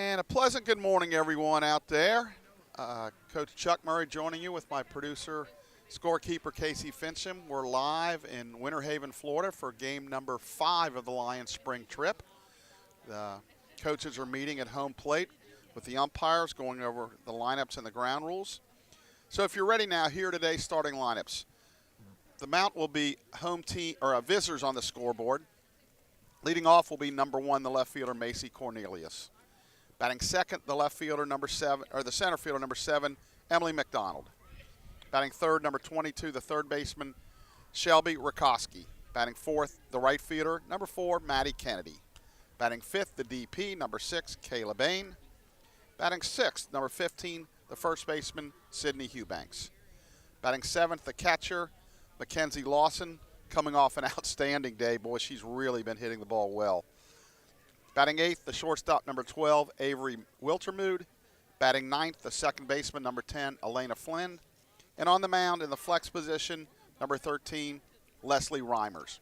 And a pleasant good morning, everyone out there. Coach Chuck Murray joining you with my producer, scorekeeper Casey Fincham. We're live in Winter Haven, Florida for game number 5 of the Lions spring trip. The coaches are meeting at home plate with the umpires, going over the lineups and the ground rules. So if you're ready now, here are today's starting lineups. The mount will be home team or visitors on the scoreboard. Leading off will be number 1, the left fielder Macy Cornelius. Batting second, the left fielder number 7, or the center fielder number 7, Emily McDonald. Batting third, number 22, the third baseman Shelby Rakoski. Batting fourth, the right fielder number 4, Maddie Kennedy. Batting fifth, the DP number 6, Kayla Bain. Batting sixth, number 15, the first baseman Sydney Hubanks. Batting seventh, the catcher Mackenzie Lawson, coming off an outstanding day. Boy, she's really been hitting the ball well. Batting eighth, the shortstop, number 12, Avery Wiltermude. Batting ninth, the second baseman, number 10, Elena Flynn. And on the mound in the flex position, number 13, Leslie Reimers.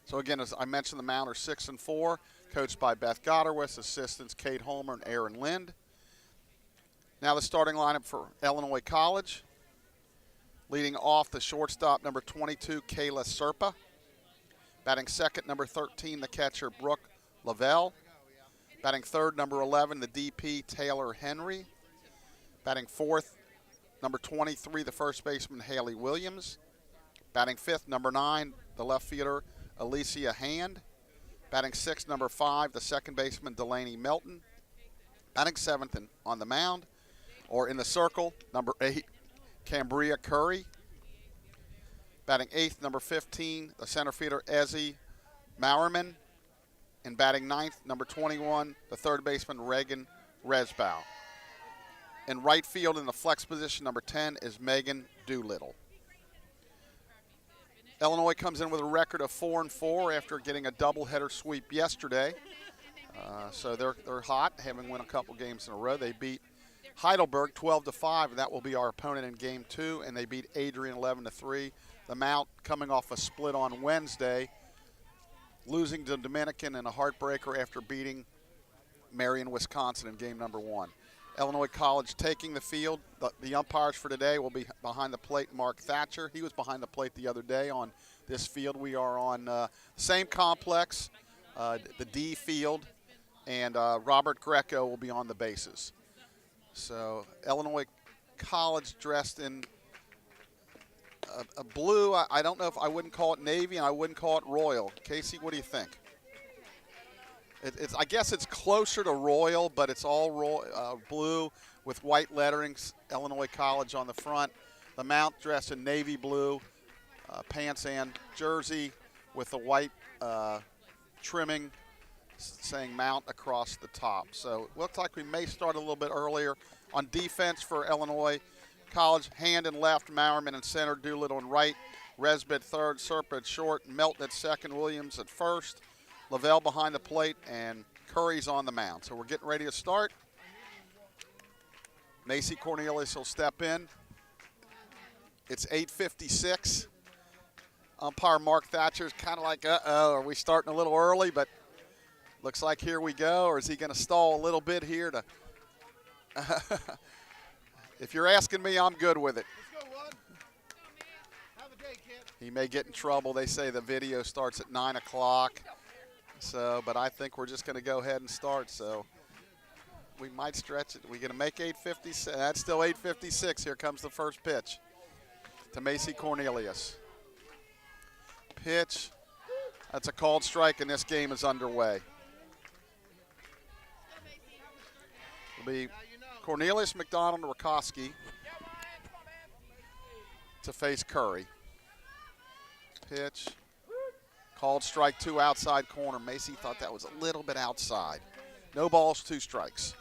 So again, as I mentioned, the mound are 6 and 4, coached by Beth Godderwitz, assistants Kate Holmer and Aaron Lind. Now the starting lineup for Illinois College. Leading off, the shortstop, number 22, Kayla Serpa. Batting second, number 13, the catcher, Brooke Lavelle. Batting third, number 11, the DP, Taylor Henry. Batting fourth, number 23, the first baseman, Haley Williams. Batting fifth, number 9, the left fielder, Alicia Hand. Batting sixth, number 5, the second baseman, Delaney Melton. Batting seventh on the mound, or in the circle, number 8, Cambria Curry. Batting eighth, number 15, the center fielder, Ezzy Maurerman. And batting ninth, number 21, the third baseman, Reagan Resbow. In right field in the flex position, number 10, is Megan Doolittle. Illinois comes in with a record of 4 and 4 after getting a doubleheader sweep yesterday. So they're hot, having won a couple games in a row. They beat Heidelberg 12-5, and that will be our opponent in game 2, and they beat Adrian 11-3. The Mount coming off a split on Wednesday, losing to Dominican in a heartbreaker after beating Marion, Wisconsin in game number 1. Illinois College taking the field. The umpires for today will be behind the plate, Mark Thatcher. He was behind the plate the other day on this field. We are on the same complex, the D field, and Robert Greco will be on the bases. So Illinois College dressed in a blue. I don't know if I wouldn't call it navy, and I wouldn't call it royal. Casey, what do you think? I guess it's closer to royal, but it's all blue with white letterings, Illinois College on the front. The mount dressed in navy blue, pants and jersey with the white trimming saying mount across the top. So it looks like we may start a little bit earlier. On defense for Illinois College, Hand and left, Maurerman in center, Doolittle in right, Resbit third, Serpa at short, Melton at second, Williams at first, Lavelle behind the plate, and Curry's on the mound. So we're getting ready to start. Macy Cornelius will step in. It's 8:56. Umpire Mark Thatcher is kind of like, are we starting a little early? But looks like here we go. Or is he going to stall a little bit here to if you're asking me, I'm good with it. Let's go, Wad. Have a day, kid. He may get in trouble. They say the video starts at 9 o'clock. So, but I think we're just going to go ahead and start. So we might stretch it. We're going to make 8:56. That's still 8:56. Here comes the first pitch to Macy Cornelius. Pitch. That's a called strike, and this game is underway. It'll be Cornelius, McDonald, and Rakoski to face Curry. Pitch. Called strike 2 outside corner. Macy thought that was a little bit outside. No balls, 2 strikes.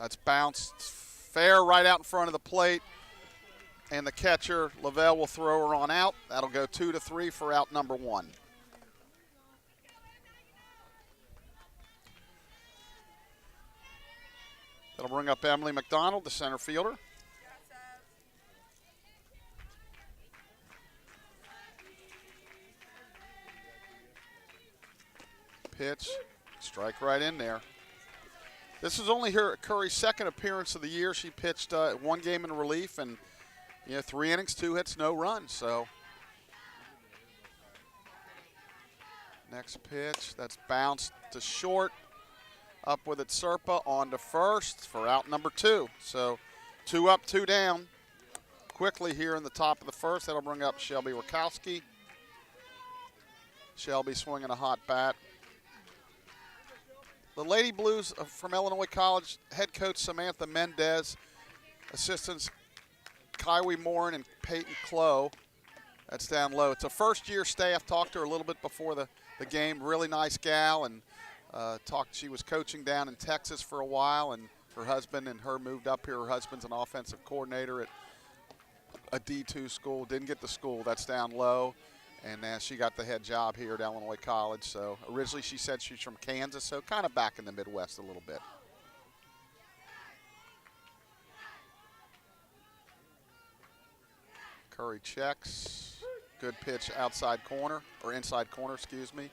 That's bounced fair right out in front of the plate. And the catcher, Lavelle, will throw her on out. That'll go 2-3 for out number 1. That'll bring up Emily McDonald, the center fielder. Pitch, strike right in there. This is only her Curry's second appearance of the year. She pitched one game in relief and 3 innings, 2 hits, no runs. So next pitch, that's bounced to short. Up with it, Serpa on to first for out number 2. So 2 up, 2 down. Quickly here in the top of the first, that'll bring up Shelby Rakowski. Shelby swinging a hot bat. The Lady Blues from Illinois College, head coach Samantha Mendez, assistants Kywee Morin and Peyton Clough. That's down low. It's a first-year staff. Talked to her a little bit before the game. Really nice gal, and she was coaching down in Texas for a while, and her husband and her moved up here. Her husband's an offensive coordinator at a D2 school. Didn't get the school. That's down low. And she got the head job here at Illinois College. So originally she said she's from Kansas, so kind of back in the Midwest a little bit. Curry checks. Good pitch outside corner, or inside corner, excuse me.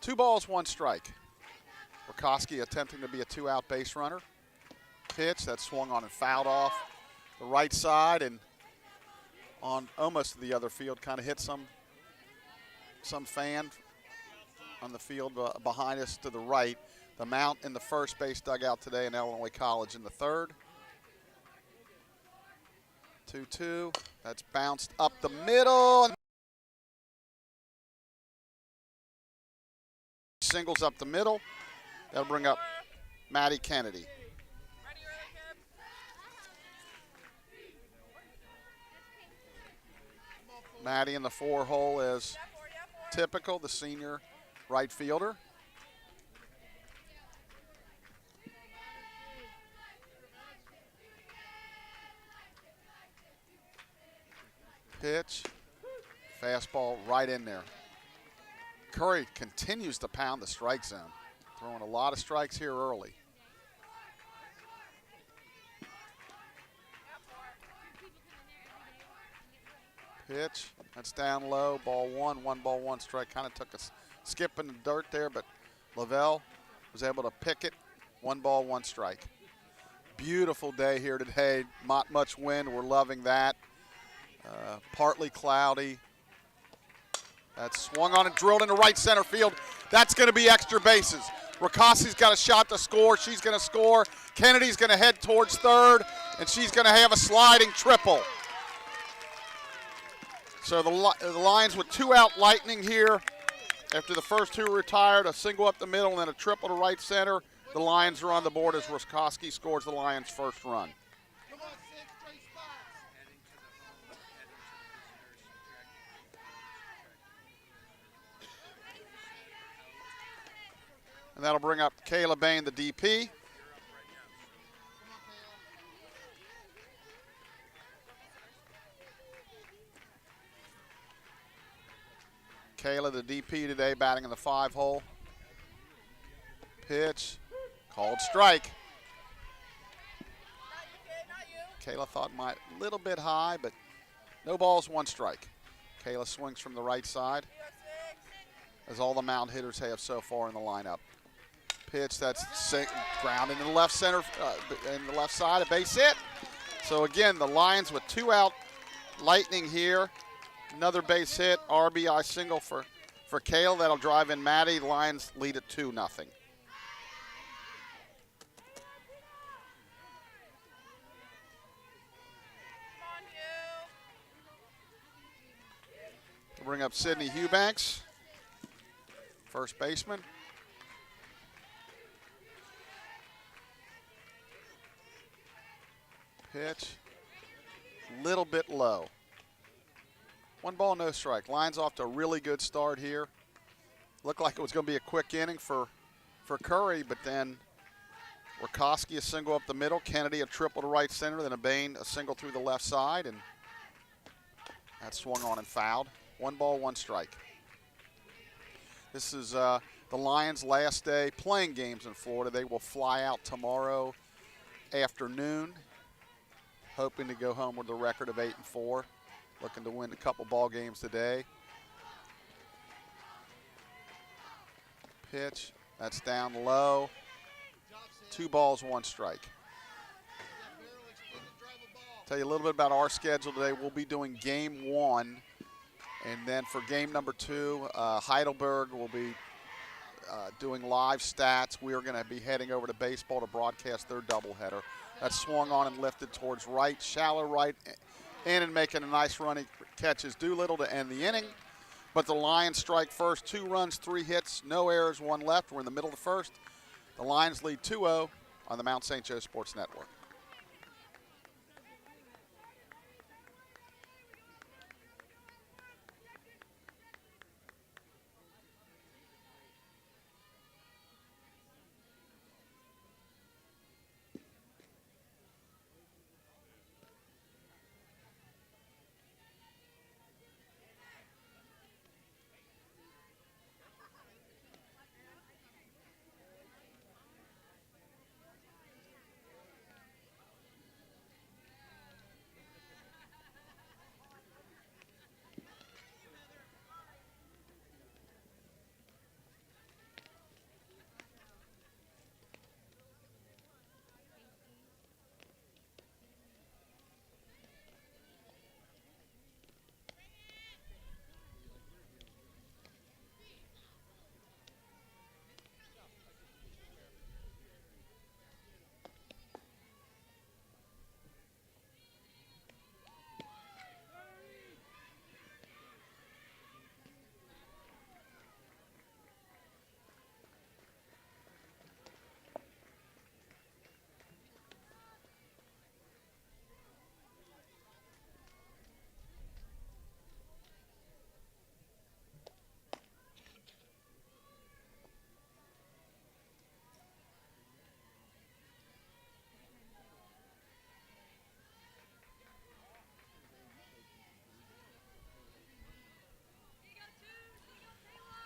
Two balls, 1 strike. Rakowski attempting to be a 2-out base runner. Pitch that swung on and fouled off the right side and on almost the other field, kind of hit some fan on the field behind us to the right. The mount in the first base dugout today in Illinois College in the third. 2-2, that's bounced up the middle. Singles up the middle. That'll bring up Maddie Kennedy. Maddie in the 4-hole is typical, the senior right fielder. Pitch, fastball right in there. Curry continues to pound the strike zone, throwing a lot of strikes here early. Pitch, that's down low, ball 1, 1 ball, 1 strike. Kind of took a skip in the dirt there, but Lavelle was able to pick it. 1 ball, 1 strike. Beautiful day here today, not much wind, we're loving that. Partly cloudy. That's swung on and drilled into right center field. That's going to be extra bases. Rakowski's got a shot to score. She's going to score. Kennedy's going to head towards third, and she's going to have a sliding triple. So the Lions with 2-out Lightning here. After the first 2 retired, a single up the middle and then a triple to right center. The Lions are on the board as Rakowski scores the Lions' first run. And that'll bring up Kayla Bain, the DP. Kayla, the DP today, batting in the 5-hole. Pitch, called strike. Kayla thought might a little bit high, but no balls, 1 strike. Kayla swings from the right side, as all the mound hitters have so far in the lineup. Pitch that's ground in the left center, in the left side, a base hit. So again, the Lions with 2-out Lightning here. Another base hit, RBI single for Kale. That'll drive in Maddie. Lions lead at 2-0. Bring up Sydney Eubanks, first baseman. Pitch, little bit low. 1 ball, no strike. Lions off to a really good start here. Looked like it was going to be a quick inning for Curry, but then Rakowski a single up the middle, Kennedy a triple to right center, then a Bain a single through the left side, and that swung on and fouled. 1 ball, 1 strike. This is the Lions' last day playing games in Florida. They will fly out tomorrow afternoon, hoping to go home with a record of 8-4. looking to win a couple ball games today. Pitch, that's down low. 2 balls, 1 strike. Tell you a little bit about our schedule today. We'll be doing game 1, and then for game number 2, Heidelberg will be doing live stats. We are going to be heading over to baseball to broadcast their doubleheader. That's swung on and lifted towards right, shallow right, in and making a nice running catch is Doolittle to end the inning. But the Lions strike first, 2 runs, 3 hits, no errors, 1 left. We're in the middle of the first. The Lions lead 2-0 on the Mount St. Joe Sports Network.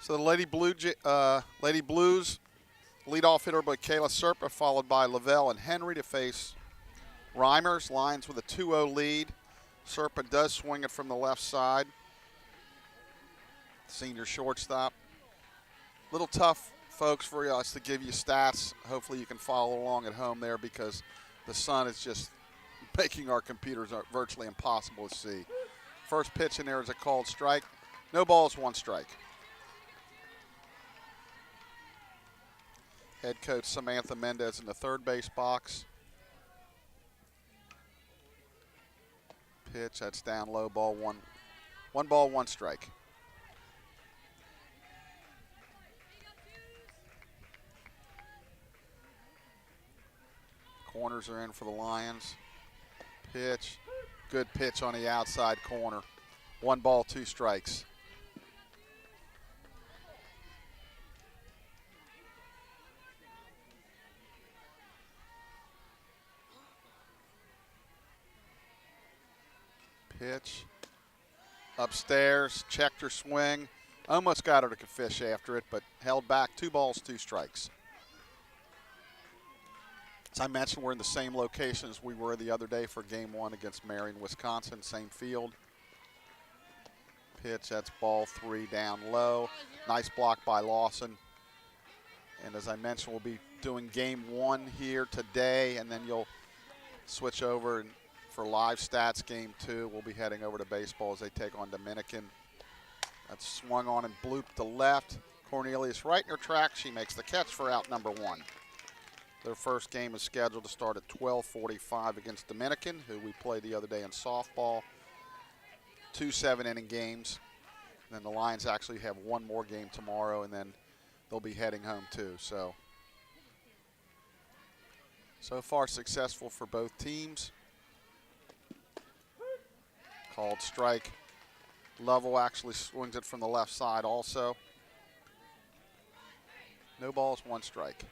So the Lady Blues leadoff hitter by Kayla Serpa, followed by Lavelle and Henry to face Reimers. Lions with a 2-0 lead. Serpa does swing it from the left side. Senior shortstop. Little tough, folks, for us to give you stats. Hopefully you can follow along at home there because the sun is just making our computers virtually impossible to see. First pitch in there is a called strike. No balls, 1 strike. Head coach Samantha Mendez in the third base box. Pitch, that's down low, ball 1. 1 ball, 1 strike. Corners are in for the Lions. Pitch, good pitch on the outside corner. 1 ball, 2 strikes. Pitch, upstairs, checked her swing. Almost got her to fish after it, but held back. 2 balls, 2 strikes. As I mentioned, we're in the same location as we were the other day for game 1 against Marion, Wisconsin, same field. Pitch, that's ball 3 down low. Nice block by Lawson. And as I mentioned, we'll be doing game 1 here today, and then you'll switch over and for live stats game 2. We'll be heading over to baseball as they take on Dominican. That's swung on and blooped to left. Cornelius right in her track. She makes the catch for out number 1. Their first game is scheduled to start at 12:45 against Dominican, who we played the other day in softball. 2 7-inning games. And then the Lions actually have 1 more game tomorrow, and then they'll be heading home too. So far successful for both teams. Called strike. Lovell actually swings it from the left side also. No balls, 1 strike.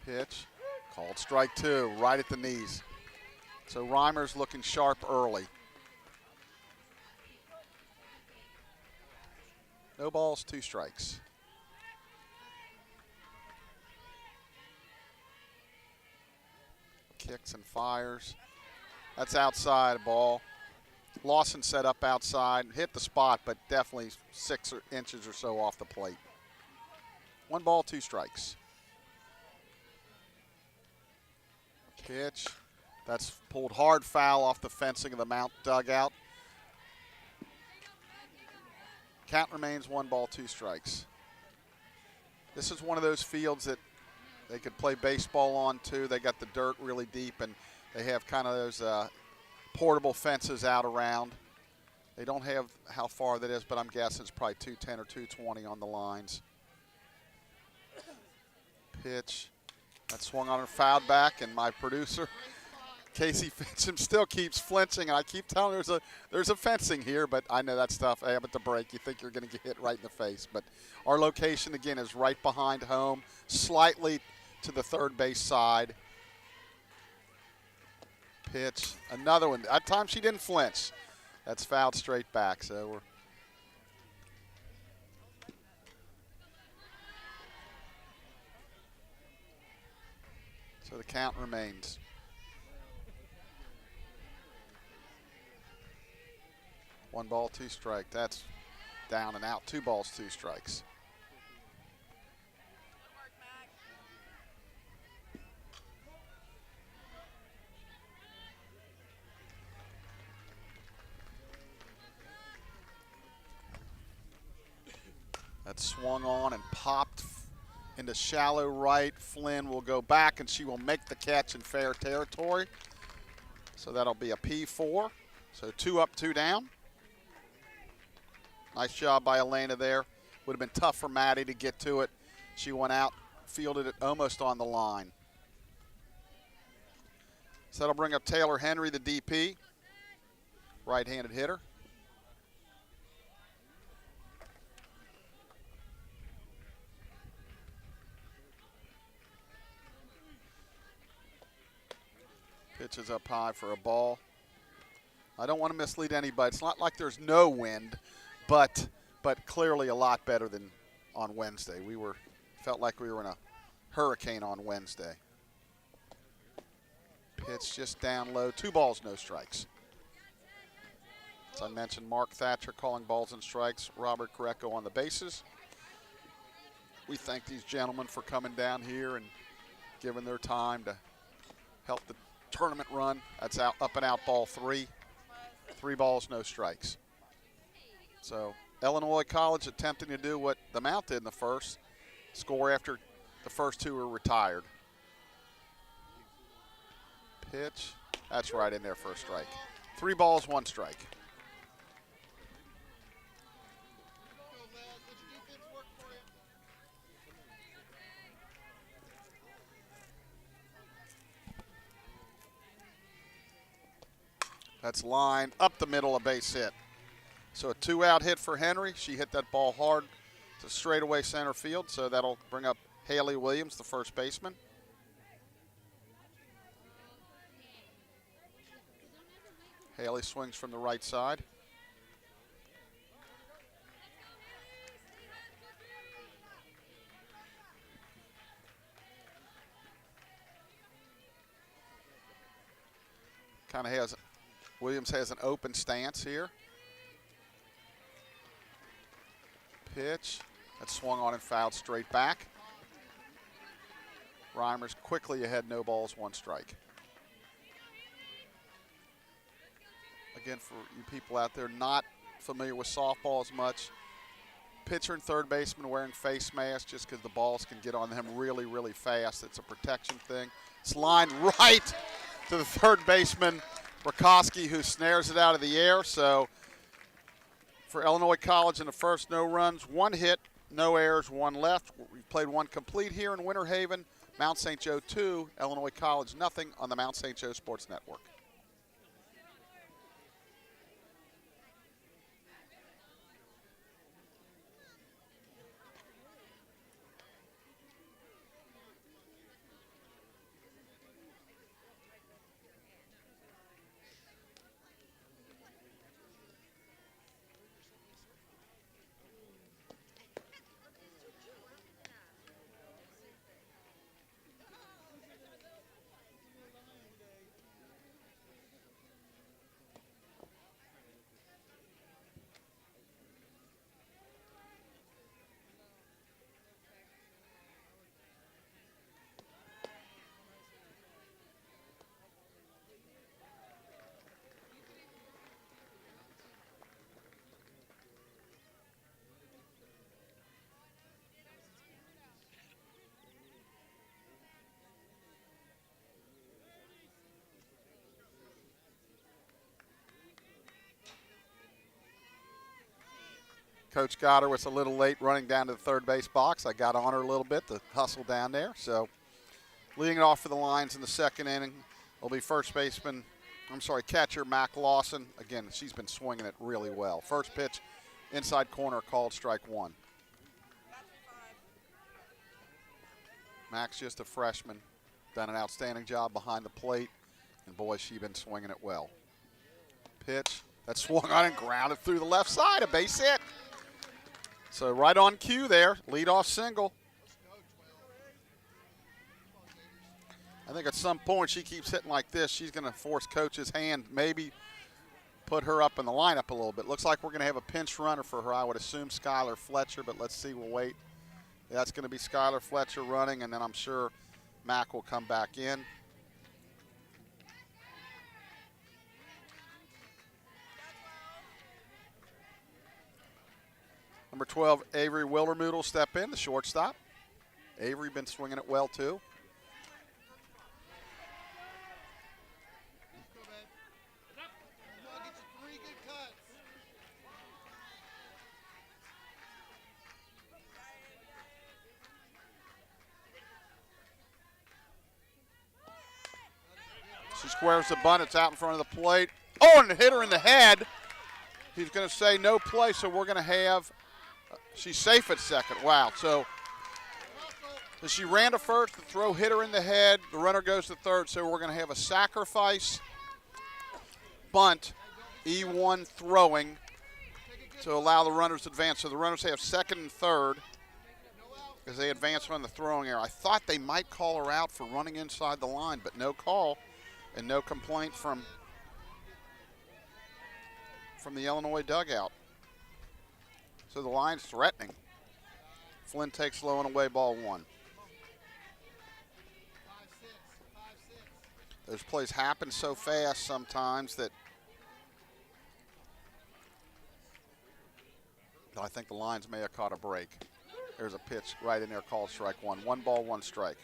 Pitch, called strike 2, right at the knees. So Reimers looking sharp early. No balls, 2 strikes. Kicks and fires. That's outside ball. Lawson set up outside, hit the spot, but definitely 6 inches or so off the plate. 1 ball, 2 strikes. Pitch. That's pulled hard foul off the fencing of the Mount dugout. Count remains 1 ball, 2 strikes. This is one of those fields that they could play baseball on too. They got the dirt really deep, and they have kind of those portable fences out around. They don't have how far that is, but I'm guessing it's probably 210 or 220 on the lines. Pitch. That swung on and fouled back, and my producer, Casey Fincham, still keeps flinching. And I keep telling her there's a fencing here, but I know that stuff. Hey, at the break, you think you're going to get hit right in the face. But our location, again, is right behind home, slightly to the third base side. Pitch. Another one. That time she didn't flinch. That's fouled straight back. So we're the count remains. One ball, 2 strike. That's down and out. 2 balls, 2 strikes. That swung on and popped into shallow right. Flynn will go back, and she will make the catch in fair territory. So that'll be a P4. So 2 up, 2 down. Nice job by Elena there. Would have been tough for Maddie to get to it. She went out, fielded it almost on the line. So that'll bring up Taylor Henry, the DP, right-handed hitter. Pitch is up high for a ball. I don't want to mislead anybody. It's not like there's no wind, but clearly a lot better than on Wednesday. Felt like we were in a hurricane on Wednesday. Pitch just down low. 2 balls, no strikes. As I mentioned, Mark Thatcher calling balls and strikes. Robert Greco on the bases. We thank these gentlemen for coming down here and giving their time to help the tournament run. That's out, up and out ball 3. 3 balls, no strikes. So Illinois College attempting to do what the Mount did in the first, score after the first 2 were retired. Pitch, that's right in there for a strike. 3 balls, 1 strike. That's line up the middle, a base hit. So a 2-out hit for Henry. She hit that ball hard to straightaway center field, so that'll bring up Haley Williams, the first baseman. Haley swings from the right side. Williams has an open stance here. Pitch. That swung on and fouled straight back. Reimers quickly ahead, no balls, 1 strike. Again, for you people out there not familiar with softball as much, pitcher and third baseman wearing face masks just because the balls can get on them really, really fast. It's a protection thing. It's lined right to the third baseman, Rakowski, who snares it out of the air. So for Illinois College in the first, no runs, 1 hit, no errors, 1 left. We played 1 complete here in Winter Haven. Mount St. Joe 2, Illinois College nothing on the Mount St. Joe Sports Network. Coach Goddard was a little late running down to the third base box. I got on her a little bit to hustle down there. So leading it off for the Lions in the second inning will be catcher Mac Lawson. Again, she's been swinging it really well. First pitch, inside corner, called strike one. Mac's just a freshman, done an outstanding job behind the plate, and boy, she's been swinging it well. Pitch, that swung on and grounded through the left side, a base hit. So right on cue there, leadoff single. I think at some point she keeps hitting like this, she's going to force Coach's hand, maybe put her up in the lineup a little bit. Looks like we're going to have a pinch runner for her. I would assume Skylar Fletcher, but let's see. We'll wait. Yeah, that's going to be Skylar Fletcher running, and then I'm sure Mac will come back in. Number 12, Avery Wildermuth will step in, the shortstop. Avery been swinging it well, too. She squares the bunt. It's out in front of the plate. Oh, and hit her in the head. He's going to say no play, so we're going to have she's safe at second. Wow. So she ran to first. The throw hit her in the head. The runner goes to third, so we're going to have a sacrifice bunt, E1 throwing to allow the runners to advance. So the runners have second and third as they advance on the throwing error. I thought they might call her out for running inside the line, but no call. And no complaint from the Illinois dugout. So the line's threatening. Flynn takes low and away, ball one. Those plays happen so fast sometimes that I think the Lions may have caught a break. There's a pitch right in there called strike one. 1 ball, 1 strike.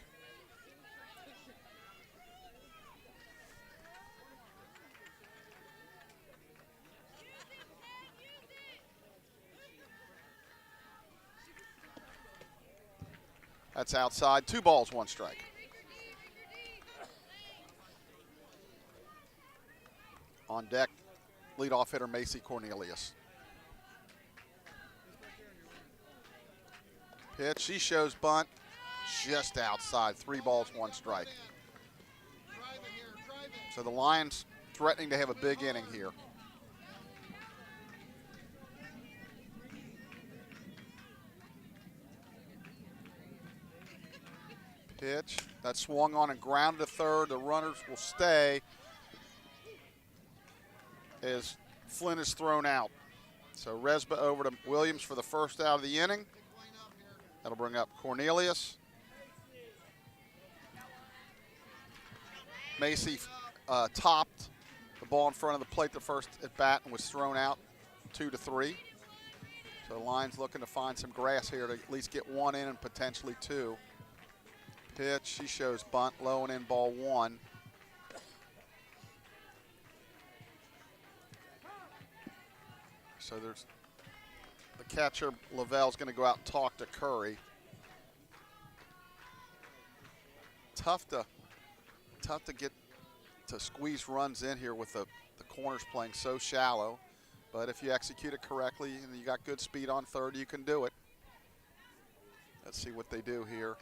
That's outside. 2 balls, 1 strike. On deck, leadoff hitter Macy Cornelius. Pitch, she shows bunt, just outside. 3 balls, 1 strike. So the Lions threatening to have a big inning here. Pitch, that swung on and grounded to third. The runners will stay as Flynn is thrown out. So Resba over to Williams for the first out of the inning. That'll bring up Cornelius. Macy topped the ball in front of the plate the first at bat and was thrown out 2-3. So the Lions looking to find some grass here to at least get 1 in and potentially 2. Pitch, she shows bunt, low and in, ball 1. So there's the catcher, Lavelle's going to go out and talk to Curry. Tough to get to squeeze runs in here with the corners playing so shallow. But if you execute it correctly and you got good speed on third, you can do it. Let's see what they do here.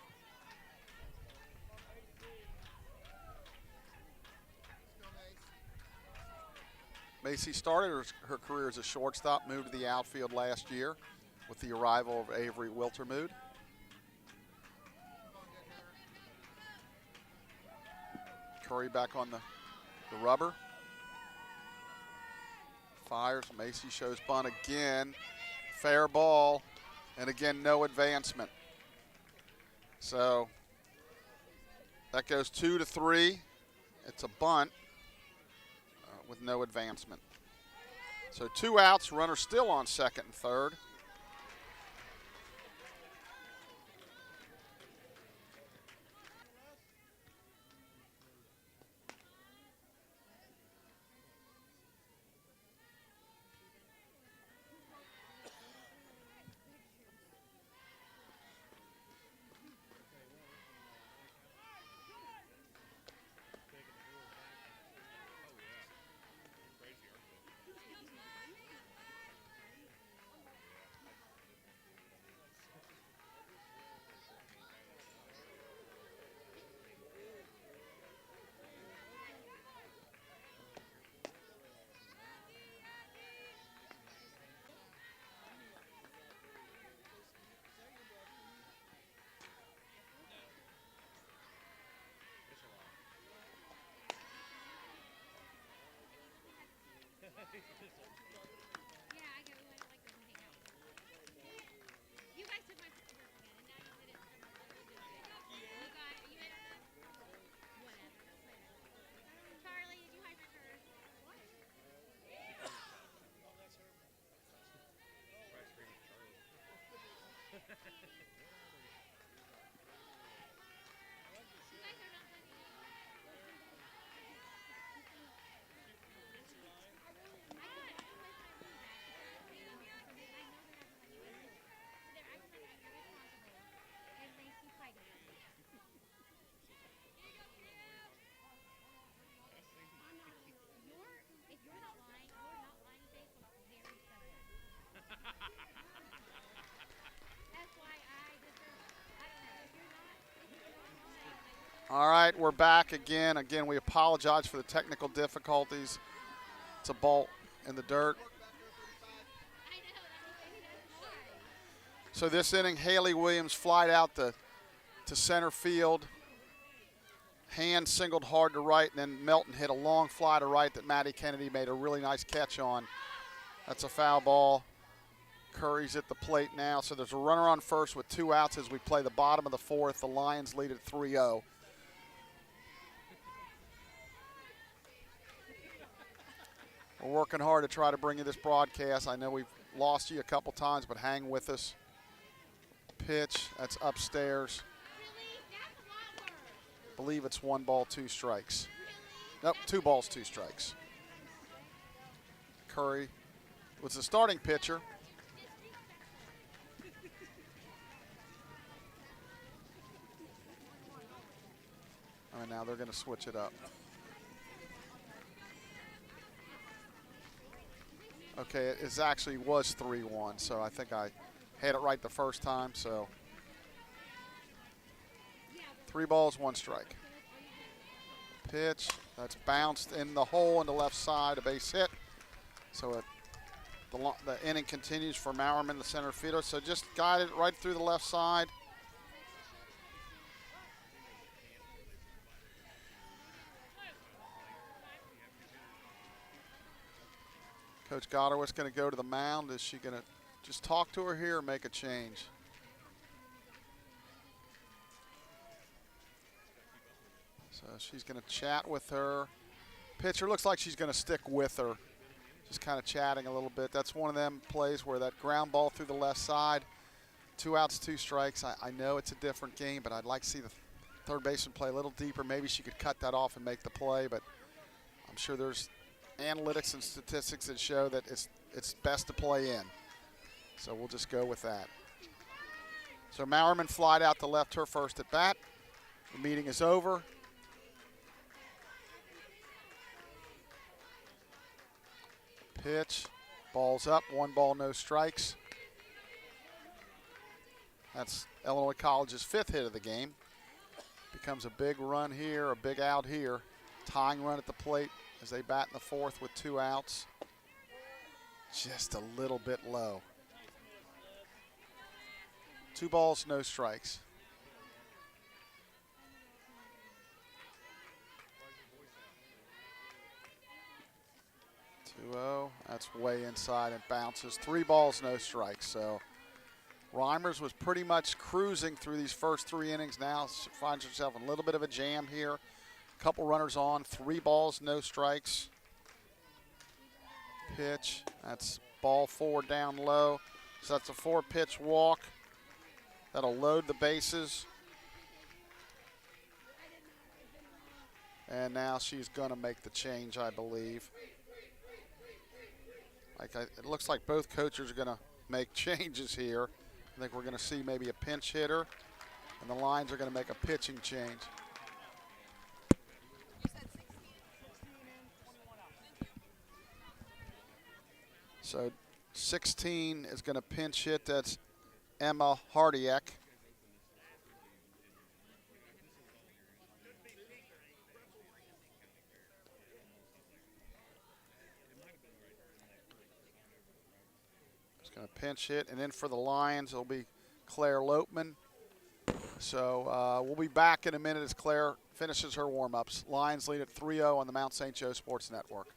Macy started her career as a shortstop, moved to the outfield last year with the arrival of Avery Wildermuth. Curry back on the rubber. Fires, Macy shows bunt again. Fair ball, and again, no advancement. So that goes 2-3. It's a bunt with no advancement. So 2 outs, runner still on second and third. All right, we're back again. Again, we apologize for the technical difficulties. It's a ball in the dirt. So this inning, Haley Williams flied out to center field. Hand singled hard to right, and then Melton hit a long fly to right that Maddie Kennedy made a really nice catch on. That's a foul ball. Curry's at the plate now. So there's a runner on first with 2 outs as we play the bottom of the 4th. The Lions lead at 3-0. We're working hard to try to bring you this broadcast. I know we've lost you a couple times, but hang with us. Pitch, that's upstairs. I believe it's 1 ball, 2 strikes. Nope, 2 balls, 2 strikes. Curry was the starting pitcher. And now they're going to switch it up. Okay, it actually was 3-1, so I think I had it right the first time. So 3 balls, 1 strike. Pitch, that's bounced in the hole on the left side, a base hit. So the inning continues for Mowerman, the center fielder. So just guided it right through the left side. Coach Godder's going to go to the mound. Is she going to just talk to her here or make a change? So she's going to chat with her. Pitcher looks like she's going to stick with her. Just kind of chatting a little bit. That's one of them plays where that ground ball through the left side. 2 outs, 2 strikes. I know it's a different game, but I'd like to see the third baseman play a little deeper. Maybe she could cut that off and make the play, but I'm sure there's analytics and statistics that show that it's best to play in. So we'll just go with that. So Mowerman flied out to left her first at bat. The meeting is over. Pitch, ball's up, 1 ball, no strikes. That's Illinois College's 5th hit of the game. Becomes a big run here, a big out here. Tying run at the plate as they bat in the 4th with 2 outs. Just a little bit low. 2 balls, no strikes. 2-0, that's way inside and bounces. 3 balls, no strikes. So Reimers was pretty much cruising through these first 3 innings. Now finds herself in a little bit of a jam here. Couple runners on, 3 balls, no strikes. Pitch, that's ball 4 down low. So that's a 4-pitch walk. That'll load the bases. And now she's gonna make the change, I believe. It looks like both coaches are gonna make changes here. I think we're gonna see maybe a pinch hitter, and the Lions are gonna make a pitching change. So 16 is going to pinch hit. That's Emma Hardiak. It's going to pinch hit. And then for the Lions, it'll be Claire Lopeman. So we'll be back in a minute as Claire finishes her warm-ups. Lions lead at 3-0 on the Mount St. Joe Sports Network.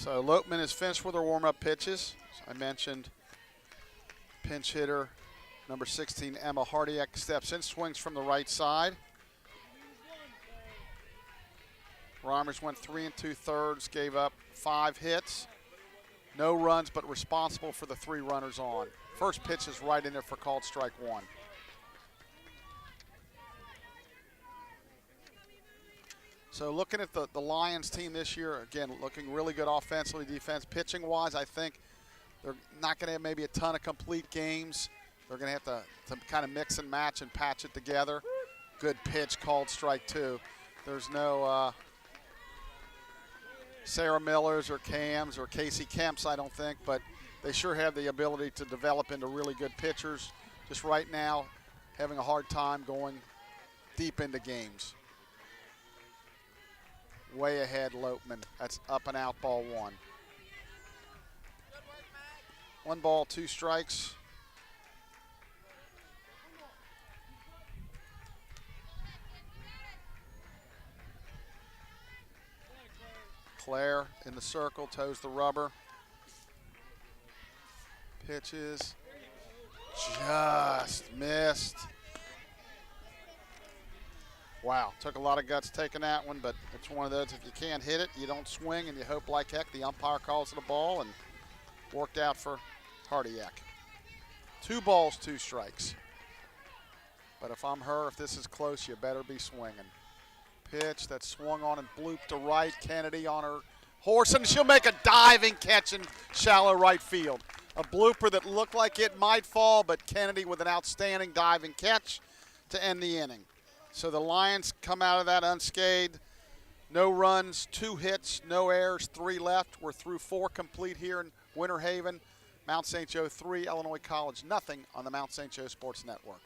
So Lopeman is finished with her warm-up pitches. As I mentioned, pinch hitter number 16, Emma Hardiak, steps in, swings from the right side. Reimers went 3 2/3, gave up 5 hits. No runs, but responsible for the 3 runners on. First pitch is right in there for called strike 1. So looking at the Lions team this year, again, looking really good offensively, defense. Pitching-wise, I think they're not going to have maybe a ton of complete games. They're going to have to kind of mix and match and patch it together. Good pitch, called strike 2. There's no Sarah Millers or Cams or Casey Kemps, I don't think, but they sure have the ability to develop into really good pitchers. Just right now, having a hard time going deep into games. Way ahead, Lopeman. That's up and out, ball 1. 1 ball, 2 strikes. Claire in the circle, toes the rubber. Pitches. Just missed. Wow, took a lot of guts taking that one, but it's one of those, if you can't hit it, you don't swing, and you hope like heck the umpire calls it a ball, and worked out for Hardiak. 2 balls, 2 strikes. But if I'm her, if this is close, you better be swinging. Pitch that swung on and blooped to right. Kennedy on her horse, and she'll make a diving catch in shallow right field. A blooper that looked like it might fall, but Kennedy with an outstanding diving catch to end the inning. So the Lions come out of that unscathed. No runs, 2 hits, no errors, 3 left. We're through 4 complete here in Winter Haven. Mount St. Joe 3, Illinois College nothing on the Mount St. Joe Sports Network.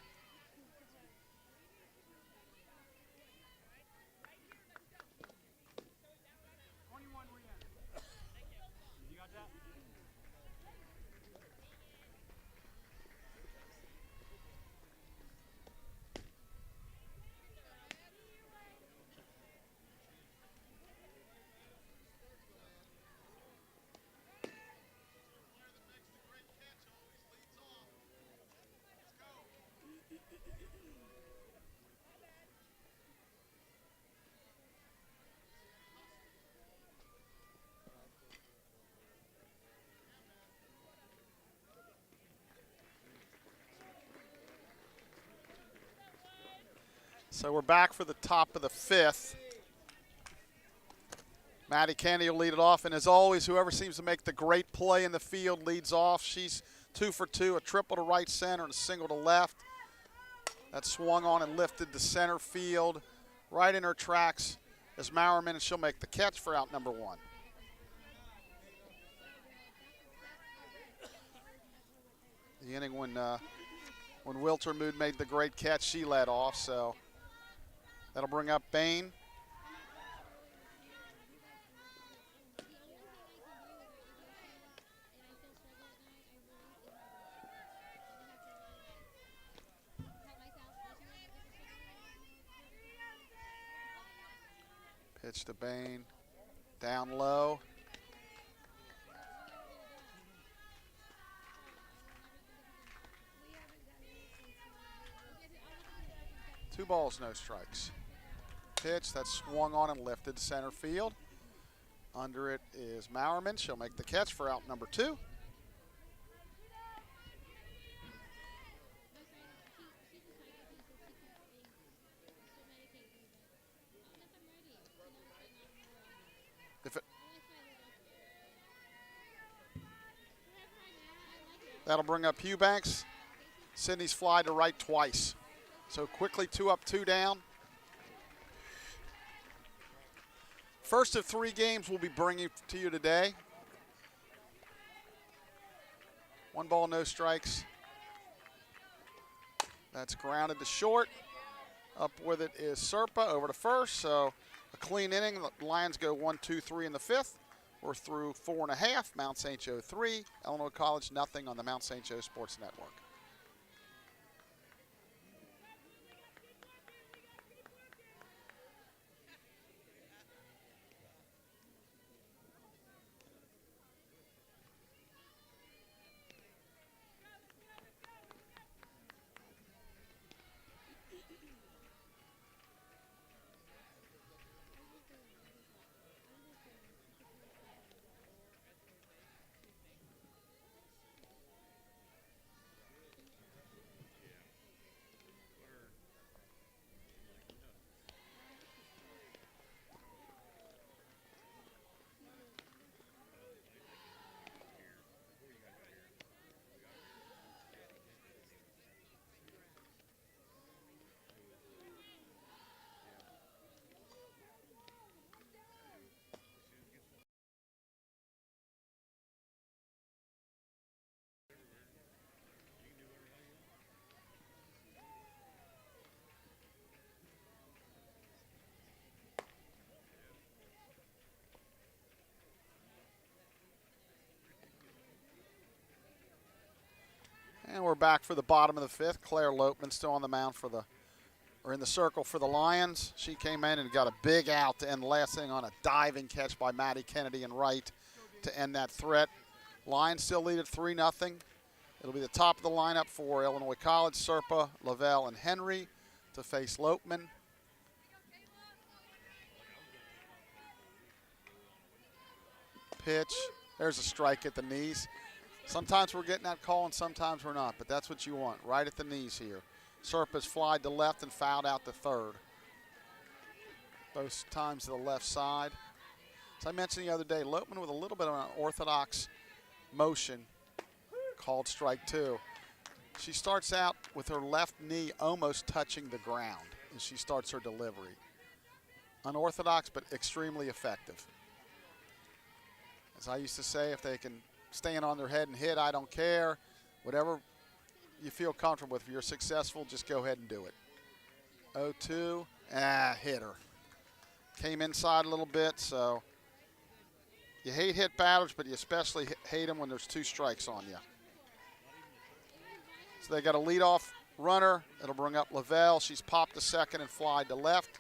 So we're back for the top of the 5th. Maddie Kennedy will lead it off, and as always, whoever seems to make the great play in the field leads off. She's 2 for 2, a triple to right center and a single to left. That swung on and lifted to center field, right in her tracks as Mowerman, and she'll make the catch for out number 1. The inning when Wiltermude made the great catch, she led off, so that'll bring up Bain. Pitch to Bain, down low. Two balls, no strikes. Pitch that swung on and lifted to center field. Under it is Mowerman. She'll make the catch for out number 2. That'll bring up Eubanks. Sydney's fly to right twice. So quickly 2 up, 2 down. First of 3 games we'll be bringing to you today. 1 ball, no strikes. That's grounded to short. Up with it is Serpa over to first. So a clean inning. The Lions go 1, 2, 3 in the 5th. We're through 4.5. Mount St. Joe 3. Illinois College nothing on the Mount St. Joe Sports Network. And we're back for the bottom of the fifth. Claire Lopeman still on the mound in the circle for the Lions. She came in and got a big out to end the last inning on a diving catch by Maddie Kennedy and right to end that threat. Lions still lead at 3-0. It'll be the top of the lineup for Illinois College, Serpa, Lavelle, and Henry to face Lopeman. Pitch. There's a strike at the knees. Sometimes we're getting that call and sometimes we're not, but that's what you want, right at the knees here. Serpa's flied to left and fouled out to third. Both times to the left side. As I mentioned the other day, Lopeman with a little bit of an orthodox motion, called strike two. She starts out with her left knee almost touching the ground as she starts her delivery. Unorthodox, but extremely effective. As I used to say, if they can stand on their head and hit, I don't care. Whatever you feel comfortable with. If you're successful, just go ahead and do it. 0-2, hit her. Came inside a little bit, so you hate hit batters, but you especially hate them when there's two strikes on you. So they got a leadoff runner. It'll bring up Lavelle. She's popped to second and flied to left.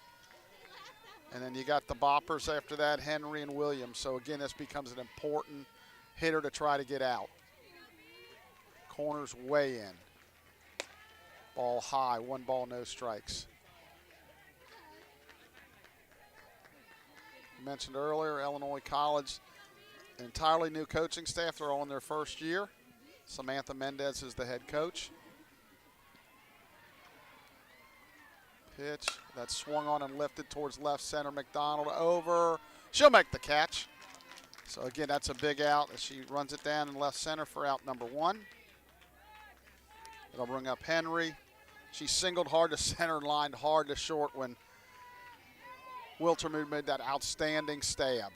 And then you got the boppers after that, Henry and Williams. So again, this becomes an important hitter to try to get out. Corners way in. Ball high, 1 ball, no strikes. I mentioned earlier, Illinois College, an entirely new coaching staff. They're all in their first year. Samantha Mendez is the head coach. Pitch, that's swung on and lifted towards left center. McDonald over. She'll make the catch. So again, that's a big out as she runs it down in left center for out number 1. It'll bring up Henry. She singled hard to center and lined hard to short when Wiltermuth made that outstanding stab.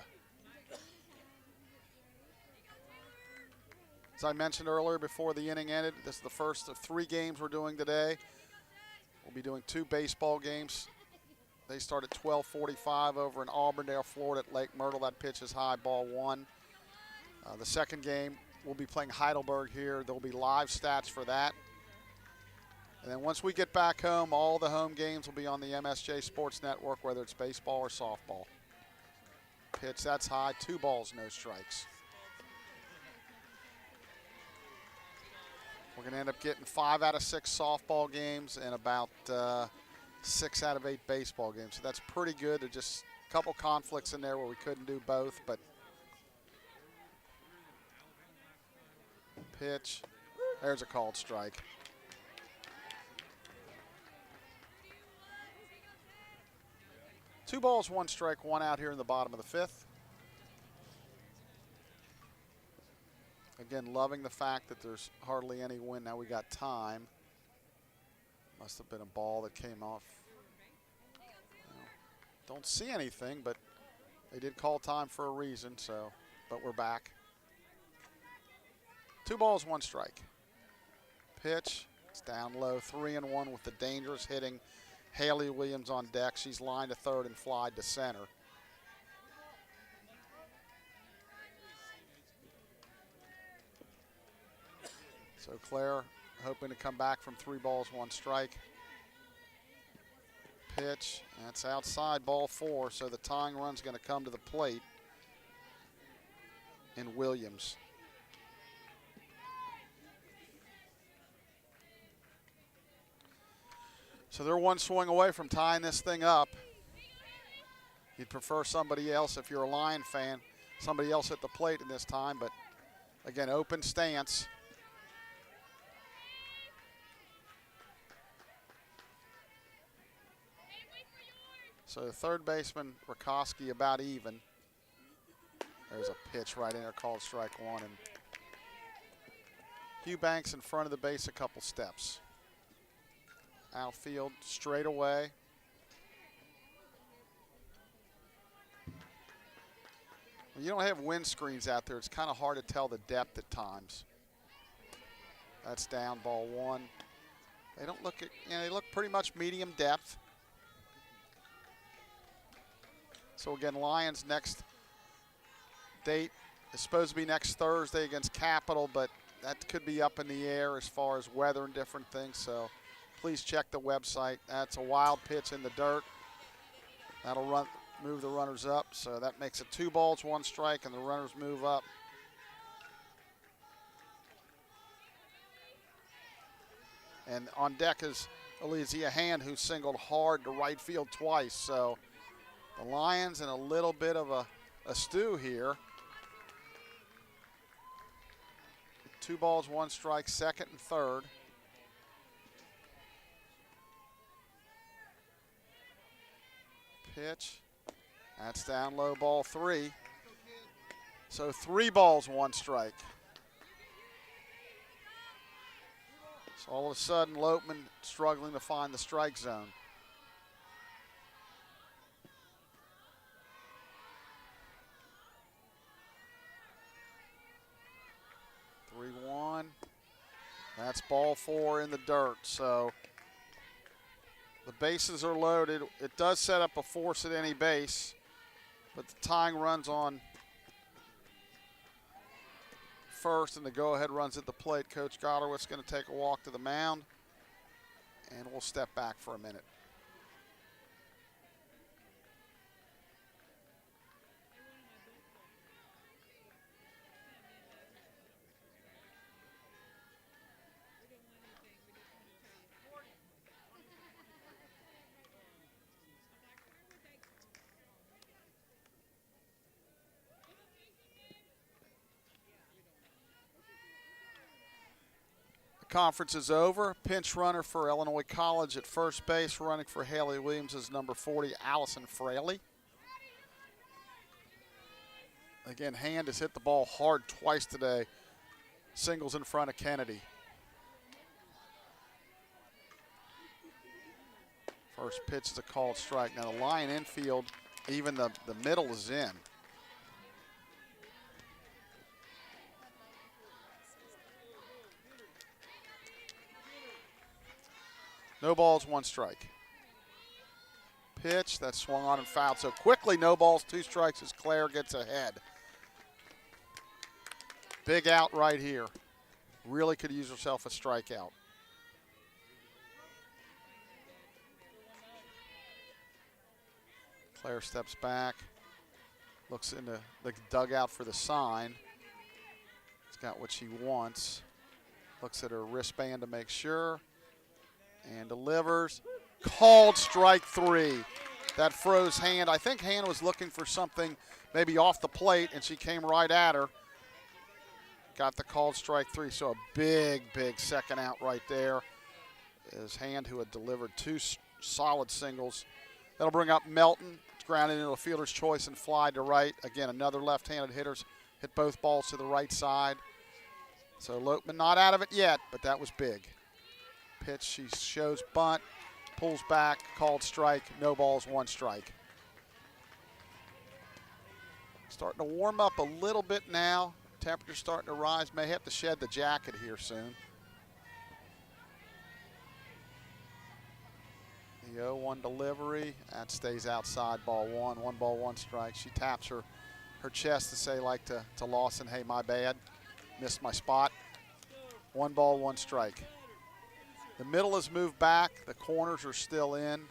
As I mentioned earlier before the inning ended, this is the first of 3 games we're doing today. We'll be doing 2 baseball games. They start at 12:45 over in Auburndale, Florida at Lake Myrtle. That pitch is high, ball 1. The second game, we'll be playing Heidelberg here. There'll be live stats for that. And then once we get back home, all the home games will be on the MSJ Sports Network, whether it's baseball or softball. Pitch, that's high, 2 balls, no strikes. We're going to end up getting 5 out of 6 softball games and about 6 out of 8 baseball games. So that's pretty good. There's just a couple conflicts in there where we couldn't do both, but pitch, there's a called strike. Two balls, 1 strike, 1 out here in the bottom of the 5th. Again, loving the fact that there's hardly any wind. Now we got time. Must have been a ball that came off. Don't see anything, but they did call time for a reason, so, but we're back. 2 balls, 1 strike. Pitch, it's down low, 3-1 with the dangerous hitting Haley Williams on deck. She's lined to third and flied to center. So Claire hoping to come back from 3 balls, 1 strike. Pitch, that's outside, ball 4, so the tying run's going to come to the plate in Williams. So they're 1 swing away from tying this thing up. You'd prefer somebody else, if you're a Lion fan, somebody else at the plate in this time, but again, open stance. So the third baseman, Rakoski, about even. There's a pitch right in there called strike 1. And Hugh Banks in front of the base a couple steps. Outfield straight away. When you don't have wind screens out there, it's kind of hard to tell the depth at times. That's down, ball 1. They don't look, they look pretty much medium depth. So again, Lions' next date is supposed to be next Thursday against Capital, but that could be up in the air as far as weather and different things. So please check the website. That's a wild pitch in the dirt. That'll move the runners up. So that makes it 2 balls, 1 strike, and the runners move up. And on deck is Elysia Hand, who singled hard to right field twice. So the Lions in a little bit of a stew here. 2 balls, 1 strike, second and third. Pitch. That's down low, ball 3. So 3 balls, 1 strike. So all of a sudden, Lopeman struggling to find the strike zone. That's ball 4 in the dirt. So the bases are loaded. It does set up a force at any base, but the tying runs on first, and the go-ahead runs at the plate. Coach Gotterwitz's going to take a walk to the mound, and we'll step back for a minute. Conference is over. Pinch runner for Illinois College at first base. Running for Haley Williams is number 40, Allison Fraley. Again, Hand has hit the ball hard twice today. Singles in front of Kennedy. First pitch is a called strike. Now the line infield, even the middle is in. No balls, 1 strike. Pitch, that's swung on and fouled. So quickly, no balls, 2 strikes as Claire gets ahead. Big out right here. Really could use herself a strikeout. Claire steps back, looks into the dugout for the sign. It's got what she wants. Looks at her wristband to make sure. And delivers. Called strike 3. That froze Hand. I think Hand was looking for something maybe off the plate, and she came right at her. Got the called strike 3. So a big, big second out right there is Hand, who had delivered 2 solid singles. That'll bring up Melton. It's grounded into a fielder's choice and fly to right. Again, another left-handed hitters hit both balls to the right side. So Lopeman not out of it yet, but that was big. Pitch, she shows bunt, pulls back, called strike, no balls, 1 strike. Starting to warm up a little bit now. Temperature's starting to rise. May have to shed the jacket here soon. The 0-1 delivery, that stays outside, ball 1. 1 ball, 1 strike. She taps her chest to say, like to Lawson, hey, my bad, missed my spot. 1 ball, 1 strike. The middle has moved back. The corners are still in.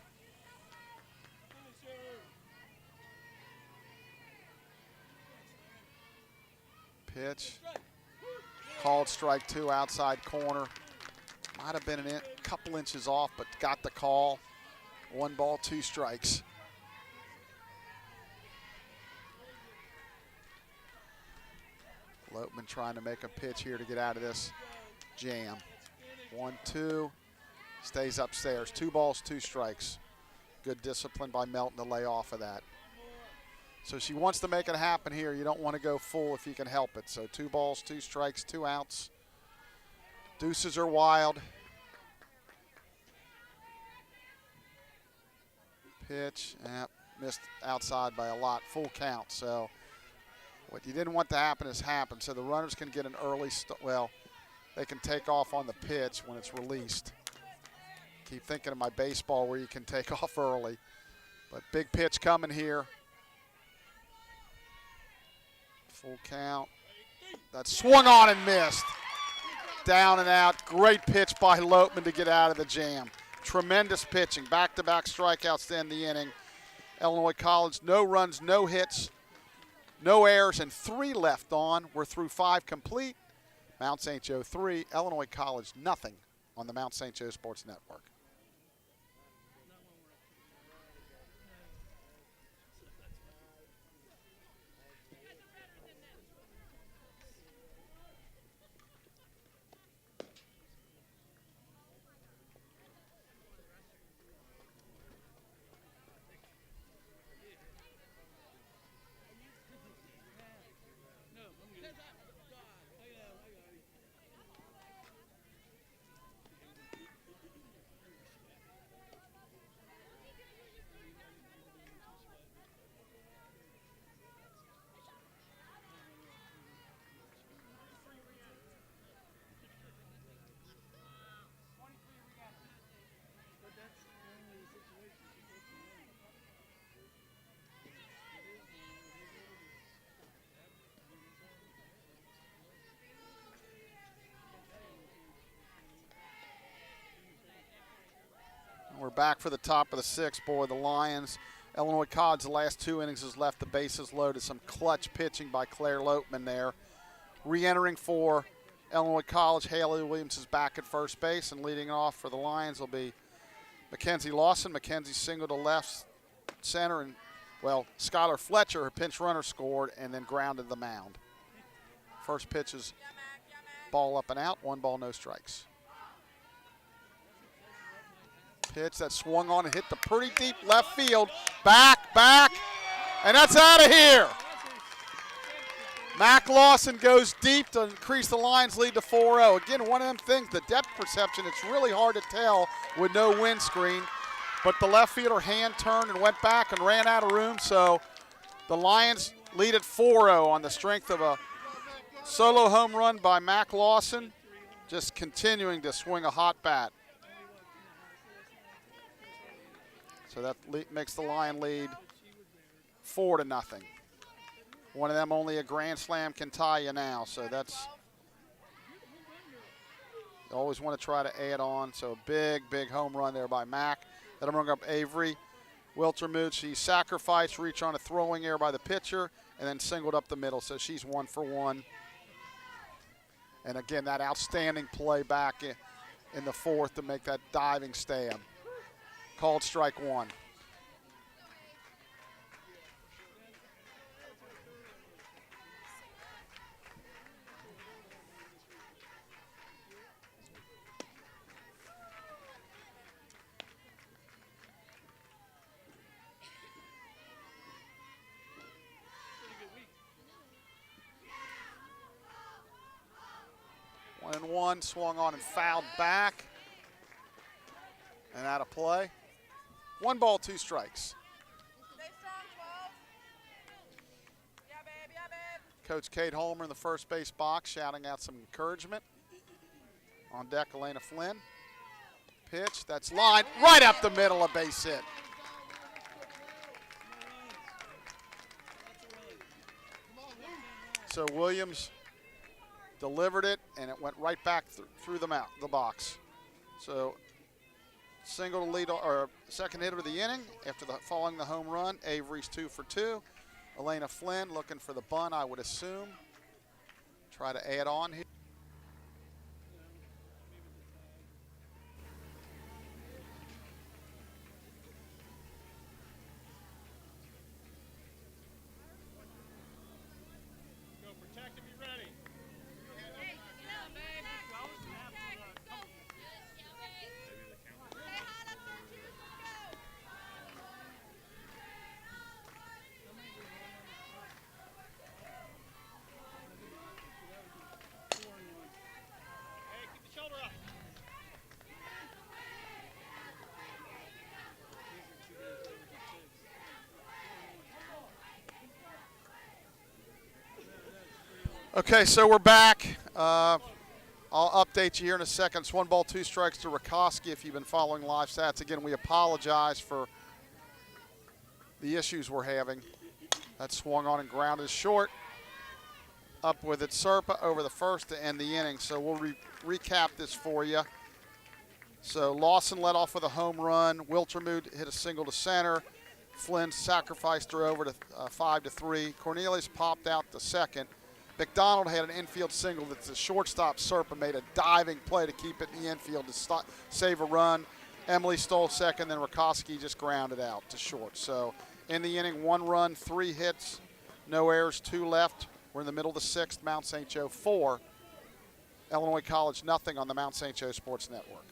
Pitch. Called strike 2, outside corner. Might have been a couple inches off, but got the call. 1 ball, 2 strikes. Lopeman trying to make a pitch here to get out of this jam. 1-2, stays upstairs. 2 balls, 2 strikes. Good discipline by Melton to lay off of that. So she wants to make it happen here. You don't want to go full if you can help it. So 2 balls, 2 strikes, 2 outs. Deuces are wild. Pitch, missed outside by a lot. Full count. So what you didn't want to happen has happened. So the runners can get an early they can take off on the pitch when it's released. Keep thinking of my baseball where you can take off early. But big pitch coming here. Full count. That swung on and missed. Down and out. Great pitch by Lopeman to get out of the jam. Tremendous pitching. Back-to-back strikeouts to end the inning. Illinois College, no runs, no hits, no errors, and 3 left on. We're through 5 complete. Mount St. Joe 3, Illinois College nothing on the Mount St. Joe Sports Network. We're back for the top of the 6th, boy. The Lions, Illinois College, the last 2 innings has left the bases loaded. Some clutch pitching by Claire Lopeman there. Re-entering for Illinois College, Haley Williams is back at first base, and leading off for the Lions will be Mackenzie Lawson. Mackenzie singled to left center, and, well, Skylar Fletcher, her pinch runner, scored and then grounded the mound. First pitch is ball up and out, 1 ball, no strikes. Pitch that swung on and hit the pretty deep left field. Back, and that's out of here. Mac Lawson goes deep to increase the Lions' lead to 4-0. Again, one of them things, the depth perception, it's really hard to tell with no windscreen. But the left fielder hand turned and went back and ran out of room. So the Lions lead at 4-0 on the strength of a solo home run by Mac Lawson, just continuing to swing a hot bat. So that makes the Lion lead 4-0. One of them only a grand slam can tie you now. So that's, you always want to try to add on. So big home run there by Mac. That'll bring up Avery Wiltermuth. She sacrificed, reach on a throwing error by the pitcher, and then singled up the middle. So she's 1 for 1. And again, that outstanding play back in the 4th to make that diving stab. Called strike 1. One and one, swung on and fouled back. And out of play. 1 ball, 2 strikes. Stay strong, 12. Yeah, babe, yeah, babe. Coach Kate Holmer in the first base box shouting out some encouragement. On deck, Elena Flynn. Pitch, that's lined right up the middle, a base hit. So Williams delivered it, and it went right back through the box. So single to lead, or second hit of the inning after following the home run. Avery's 2 for 2. Elena Flynn looking for the bunt, I would assume. Try to add on here. Go protect and be ready. Hey, keep the shoulder up. Okay, so we're back. I'll update you here in a second. It's 1 ball, 2 strikes to Rakoski if you've been following live stats. Again, we apologize for the issues we're having. That swung on and grounded short. up with it. Serpa over the first to end the inning. So we'll recap this for you. So Lawson led off with a home run. Wiltermuth hit a single to center. Flynn sacrificed her over to 5-3. Cornelius popped out the second. McDonald had an infield single that the shortstop Serpa made a diving play to keep it in the infield to save a run. Emily stole second, then Rakoski just grounded out to short. So in the inning, 1 run, 3 hits, no errors, 2 left. We're in the middle of the 6th. Mount St. Joe 4, Illinois College nothing on the Mount St. Joe Sports Network.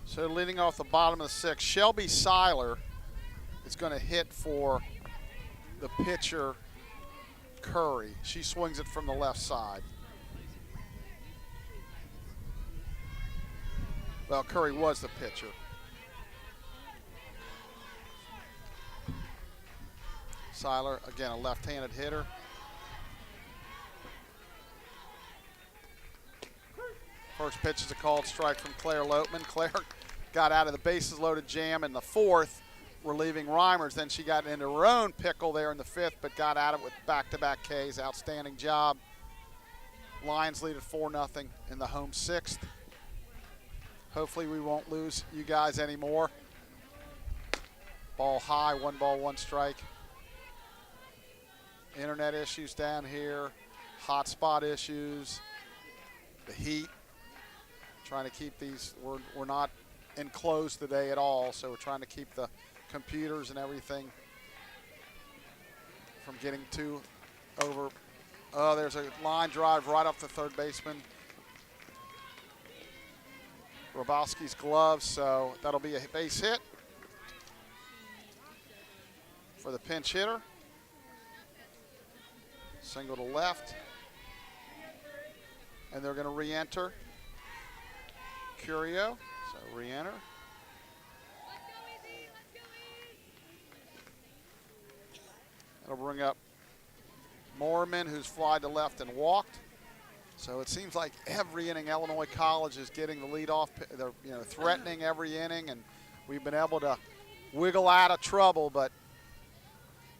So leading off the bottom of the 6th, Shelby Seiler is going to hit for the pitcher, Curry. She swings it from the left side. Well, Curry was the pitcher. Seiler, again, a left-handed hitter. First pitch is a called strike from Claire Lopeman. Claire got out of the bases loaded jam in the 4th, relieving Reimers. Then she got into her own pickle there in the 5th, but got out of it with back-to-back Ks. Outstanding job. Lions lead at 4-0 in the home 6th. Hopefully we won't lose you guys anymore. Ball high, 1 ball, 1 strike. Internet issues down here, hotspot issues, the heat. Trying to keep these, we're not enclosed today at all, so we're trying to keep the computers and everything from getting too over. Oh, there's a line drive right off the third baseman. Robowski's glove, so that'll be a base hit for the pinch hitter. Single to left. And they're going to re-enter. Curio, so re-enter. That'll bring up Moorman, who's flied to left and walked. So it seems like every inning Illinois College is getting the lead off. They're threatening every inning, and we've been able to wiggle out of trouble, but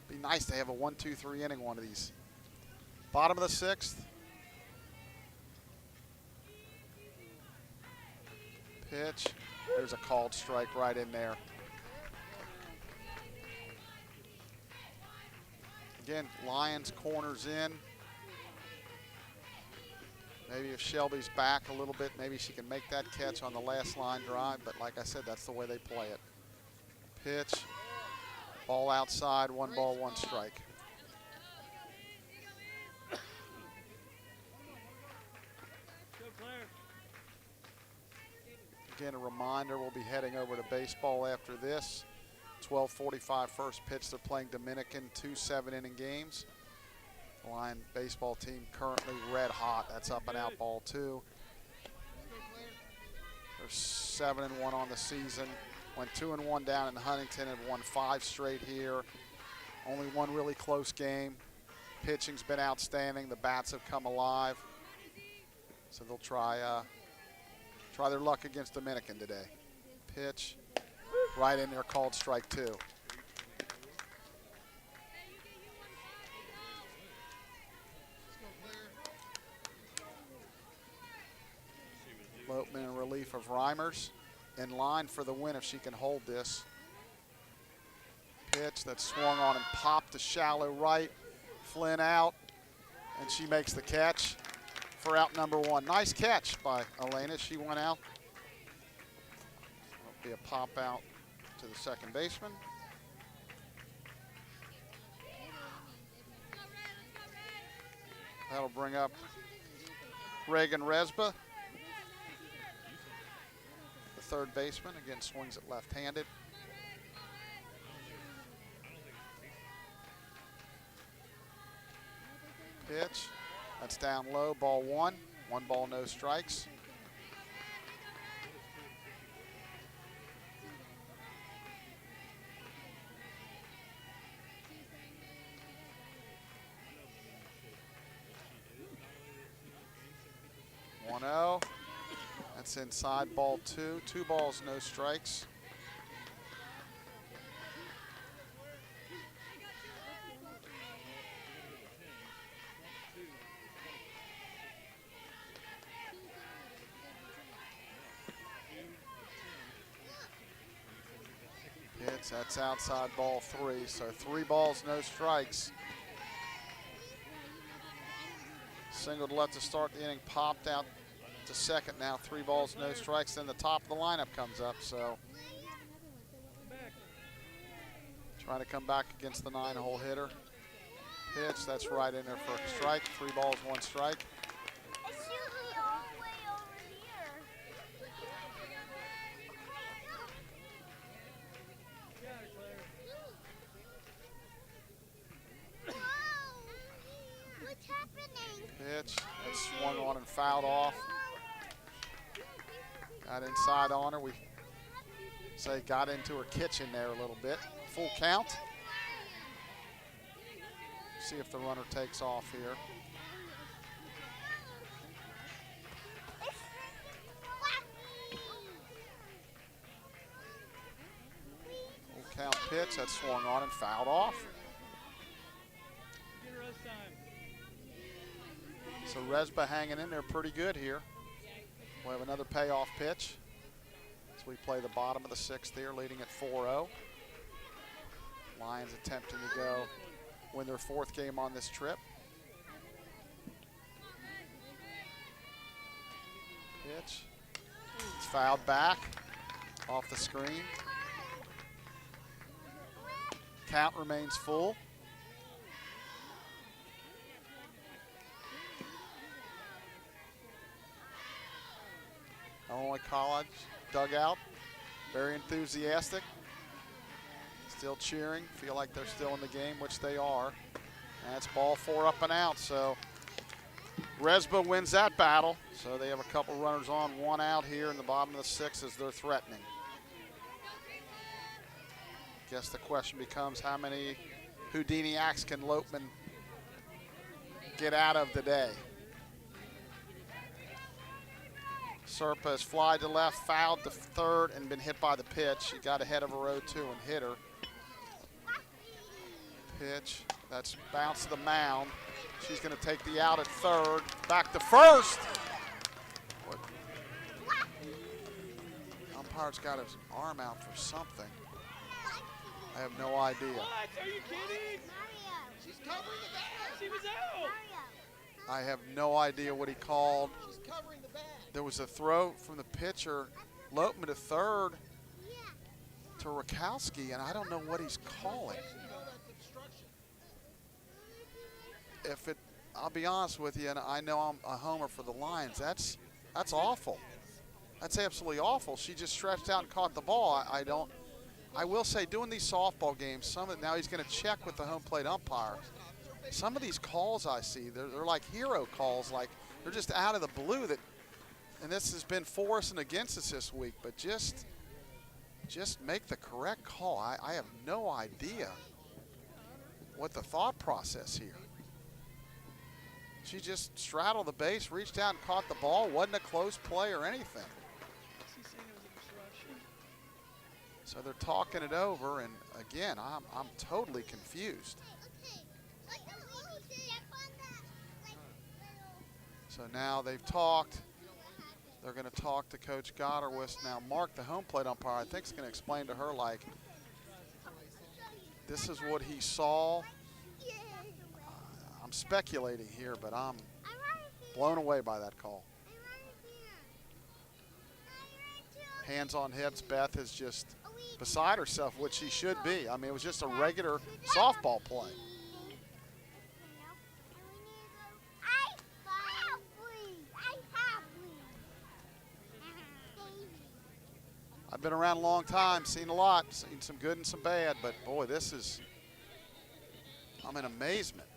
it'd be nice to have a 1-2-3 inning one of these. Bottom of the 6th. Pitch. There's a called strike right in there. Again, Lions corners in. Maybe if Shelby's back a little bit, maybe she can make that catch on the last line drive, but like I said, that's the way they play it. Pitch. Ball outside, 1 ball, 1 strike. Again, a reminder, we'll be heading over to baseball after this. 12:45 first pitch. They're playing Dominican, 2 7-inning games. The Lion baseball team currently red hot. That's up and out ball 2. They're 7-1 on the season. Went 2-1 down in Huntington and won 5 straight here. Only 1 really close game. Pitching's been outstanding. The bats have come alive. So they'll try their luck against Dominican today. Pitch, right in there, called strike 2. Lopeman in relief of Reimers. In line for the win if she can hold this. Pitch that swung on and popped to shallow right. Flynn out, and she makes the catch for out number 1. Nice catch by Elena. She went out. It'll be a pop out to the second baseman. That'll bring up Reagan Resba, the third baseman. Again, swings it left-handed. Pitch. That's down low, ball 1. 1 ball, no strikes. Oh, that's inside, ball 2. 2 balls, no strikes. Pitch, that's outside, ball 3. So 3 balls, no strikes. Single to left to start the inning, popped out to second now. 3 balls, no strikes. Then the top of the lineup comes up. So trying to come back against the 9-hole hitter. Pitch, that's right in there for a strike. 3 balls, 1 strike. It's usually all the way over here. Whoa! What's happening? Pitch, that's swung on and fouled off. Got inside on her. We say got into her kitchen there a little bit. Full count. See if the runner takes off here. Full count pitch, that's swung on and fouled off. So Resba hanging in there pretty good here. We'll have another payoff pitch as we play the bottom of the 6th here, leading at 4-0. Lions attempting to go win their 4th game on this trip. Pitch. It's fouled back off the screen. Count remains full. Illinois College dugout, very enthusiastic, still cheering, feel like they're still in the game, which they are. And it's ball 4 up and out, so Resba wins that battle. So they have a couple runners on, 1 out here in the bottom of the 6th as they're threatening. Guess the question becomes how many Houdini acts can Lopeman get out of the day? Serpa has flied to left, fouled to third, and been hit by the pitch. He got ahead of her 0-2 and hit her. Pitch, that's bounced to the mound. She's going to take the out at third. Back to first. What? Umpire's got his arm out for something. I have no idea. What? Are you kidding? She's covering the bag. She was out. I have no idea what he called. She's covering the bag. There was a throw from the pitcher, Lopeman to third to Rakowski, and I don't know what he's calling. If it, I'll be honest with you, and I know I'm a homer for the Lions. That's awful. That's absolutely awful. She just stretched out and caught the ball. I will say, doing these softball games, now he's going to check with the home plate umpire. Some of these calls I see, they're like hero calls, like they're just out of the blue. And this has been for us and against us this week, but just make the correct call. I have no idea what the thought process here. She just straddled the base, reached out and caught the ball. Wasn't a close play or anything. So they're talking it over, and again, I'm totally confused. So now they've talked. They're going to talk to Coach Gotterwist. Now, Mark, the home plate umpire, I think is going to explain to her, like, this is what he saw. I'm speculating here, but blown away by that call. Hands on hips. Beth is just beside herself, which she should be. I mean, it was just a regular softball play. I've been around a long time, seen a lot, seen some good and some bad, but boy, this is, I'm in amazement.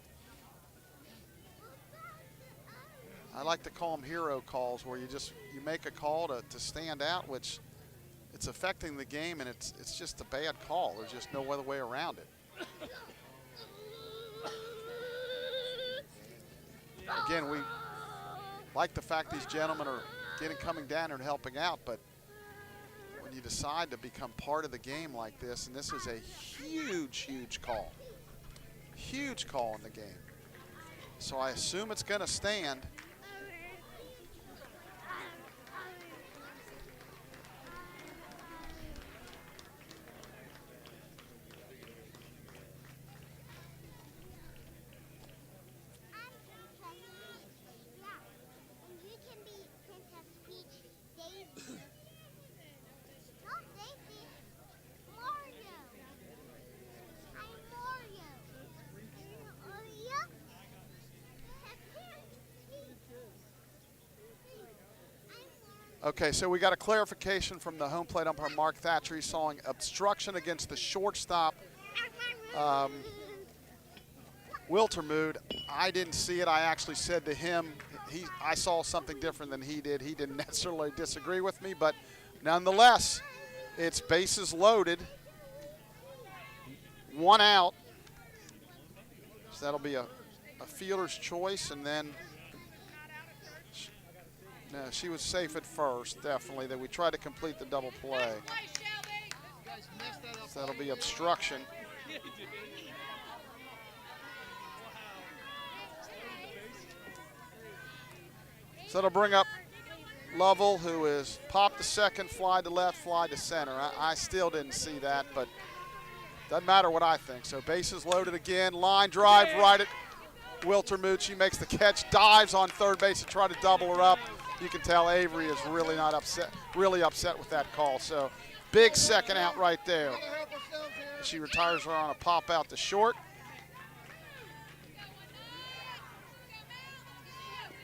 I like to call them hero calls, where you make a call to stand out, which it's affecting the game, and it's just a bad call. There's just no other way around it. Again, we like the fact these gentlemen are coming down and helping out, but when you decide to become part of the game like this, and this is a huge call in the game. So I assume it's going to stand. Okay, so we got a clarification from the home plate umpire, Mark Thatcher. He's sawing obstruction against the shortstop, Wiltermood. I didn't see it. I actually said to him, I saw something different than he did. He didn't necessarily disagree with me, but nonetheless, it's bases loaded, 1 out. So that'll be a fielder's choice, and then no, she was safe at first, definitely. That we tried to complete the double play. So that'll be obstruction. So that'll bring up Lovell, who is popped to second, fly to left, fly to center. I still didn't see that, but doesn't matter what I think. So bases loaded again, line drive right at Wiltermood. She makes the catch, dives on third base to try to double her up. You can tell Avery is really upset with that call. So big second out right there. She retires her on a pop out to short.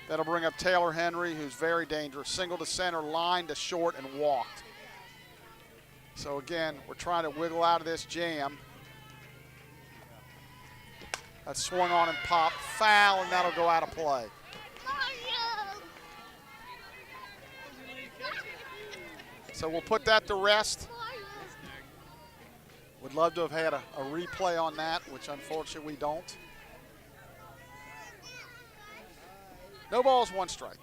That'll bring up Taylor Henry, who's very dangerous. Single to center, line to short, and walked. So again, we're trying to wiggle out of this jam. That swung on and popped, foul, and that'll go out of play. So we'll put that to rest. Would love to have had a replay on that, which unfortunately we don't. No balls, 1 strike.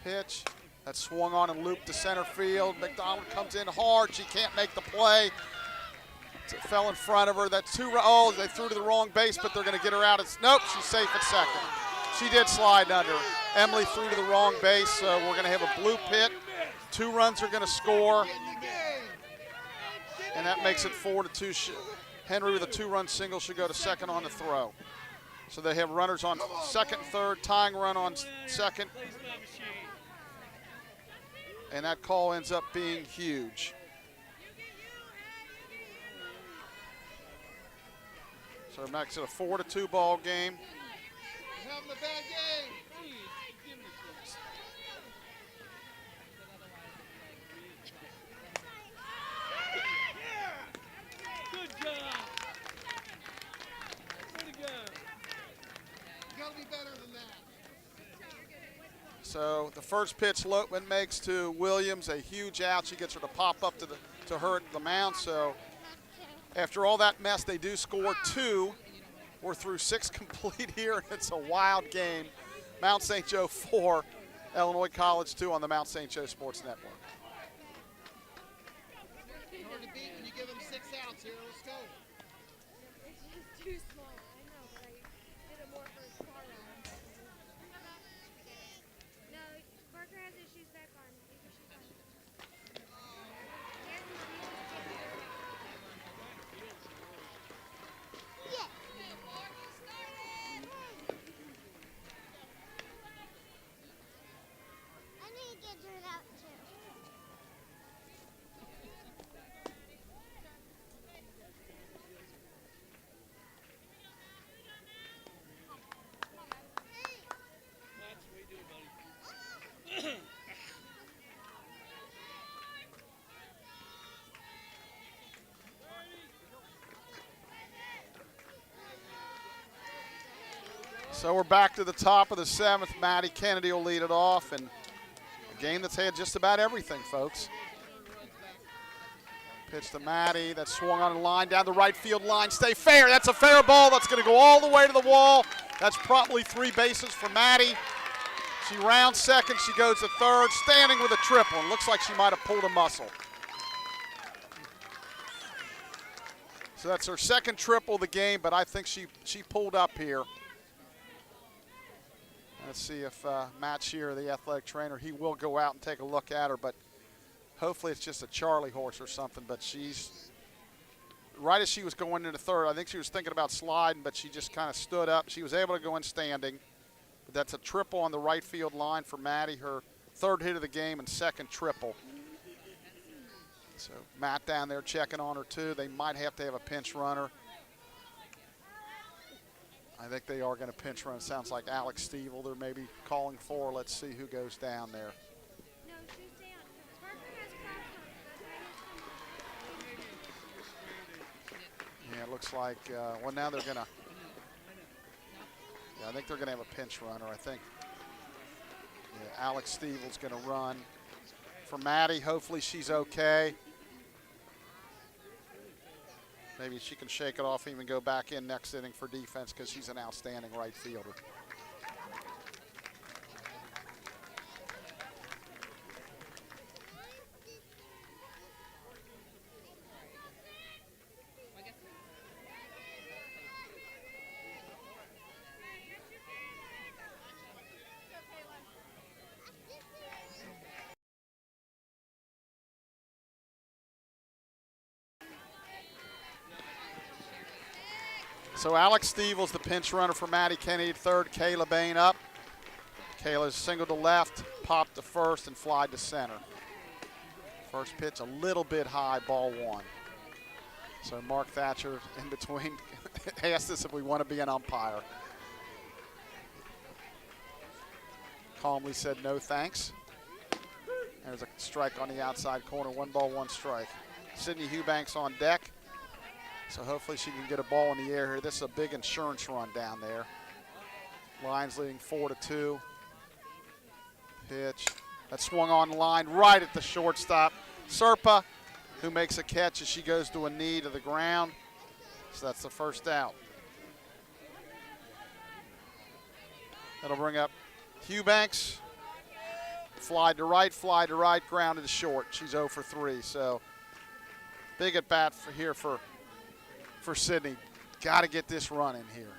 Pitch. That swung on and looped to center field. McDonald comes in hard. She can't make the play. It fell in front of her. That's 2. Oh, they threw to the wrong base, but they're going to get her out. Nope, she's safe at second. She did slide under. Emily threw to the wrong base, so we're going to have a blue pit. 2 runs are going to score, and that makes it 4-2. Henry with a 2-run single should go to second on the throw. So they have runners on second, third, tying run on second, and that call ends up being huge. So it makes it a 4-2 ball game. He's having a bad game. Good job. Way to go. You gotta be better than that. So the first pitch Lotman makes to Williams, a huge out. She gets her to pop up to her at the mound. So after all that mess, they do score 2. We're through 6 complete here, and it's a wild game. Mount St. Joe 4, Illinois College 2 on the Mount St. Joe Sports Network. It's hard to beat when you give them 6 outs here. Let's go. It's too small. I know, but I did it more for his car ride. No, Parker has his shoes back on. Leave your shoes on. Yeah. So we're back to the top of the 7th. Maddie Kennedy will lead it off, and a game that's had just about everything, folks. Pitch to Maddie. That's swung on the line down the right field line. Stay fair. That's a fair ball. That's going to go all the way to the wall. That's probably 3 bases for Maddie. She rounds second. She goes to third, standing with a triple. And looks like she might have pulled a muscle. So that's her second triple of the game, but I think she pulled up here. Let's see if Matt Shearer, the athletic trainer, he will go out and take a look at her, but hopefully it's just a Charlie horse or something. But she's, right as she was going into third, I think she was thinking about sliding, but she just kind of stood up. She was able to go in standing. But that's a triple on the right field line for Maddie, her 3rd hit of the game and 2nd triple. So Matt down there checking on her too. They might have to have a pinch runner. I think they are going to pinch run. It sounds like Alex Stevel they're maybe calling for. Let's see who goes down there. No, she's down. Parker has crossed on. Yeah, it looks like, well, now they're going to, yeah, I think they're going to have a pinch runner. I think Alex Stevel's going to run for Maddie. Hopefully she's okay. Maybe she can shake it off, even go back in next inning for defense because she's an outstanding right fielder. So Alex Stevel's the pinch runner for Maddie Kennedy, 3rd. Kayla Bain up. Kayla's singled to left, popped to first, and flied to center. First pitch a little bit high, ball 1. So Mark Thatcher in between asked us if we want to be an umpire. Calmly said no thanks. There's a strike on the outside corner, 1 ball, 1 strike. Sydney Eubanks on deck. So hopefully she can get a ball in the air here. This is a big insurance run down there. Lions leading 4-2. Pitch. That swung on the line right at the shortstop. Serpa, who makes a catch as she goes to a knee to the ground. So that's the first out. That'll bring up Eubanks. Fly to right, grounded to short. She's 0 for 3. So big at bat for Sydney. Got to get this run in here.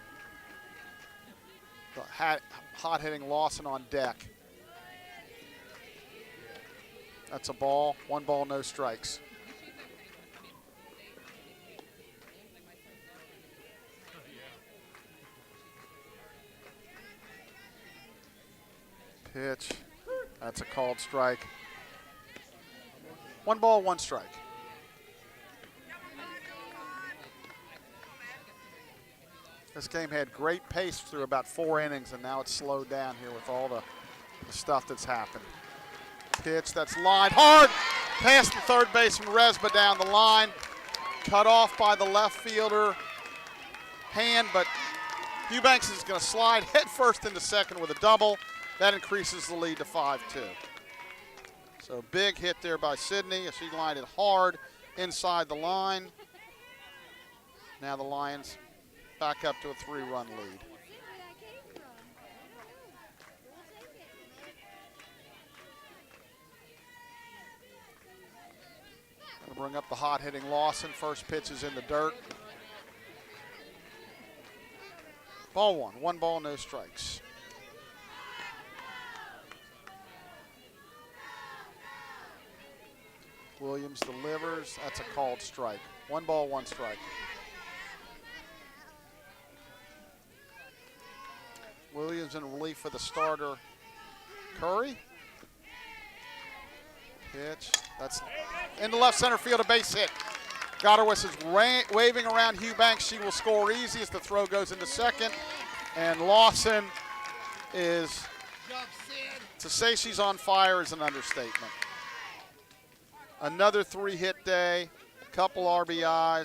Hot hitting Lawson on deck. That's a ball. 1 ball, no strikes. Pitch. That's a called strike. 1 ball, 1 strike. This game had great pace through about 4 innings, and now it's slowed down here with all the stuff that's happened. Pitch that's lined hard, past the 3rd baseman Resba down the line, cut off by the left fielder hand, but Eubanks is going to slide headfirst into second with a double. That increases the lead to 5-2. So big hit there by Sydney as she lined it hard inside the line. Now the Lions back up to a 3-run lead. Gonna bring up the hot hitting Lawson. First pitch is in the dirt. Ball 1. 1 ball, no strikes. Williams delivers. That's a called strike. 1 ball, 1 strike. Williams in relief for the starter, Curry. Pitch. That's into left center field, a base hit. Goderwitz is waving around Eubanks. She will score easy as the throw goes into second. And Lawson is, to say she's on fire is an understatement. Another 3-hit day, a couple RBIs.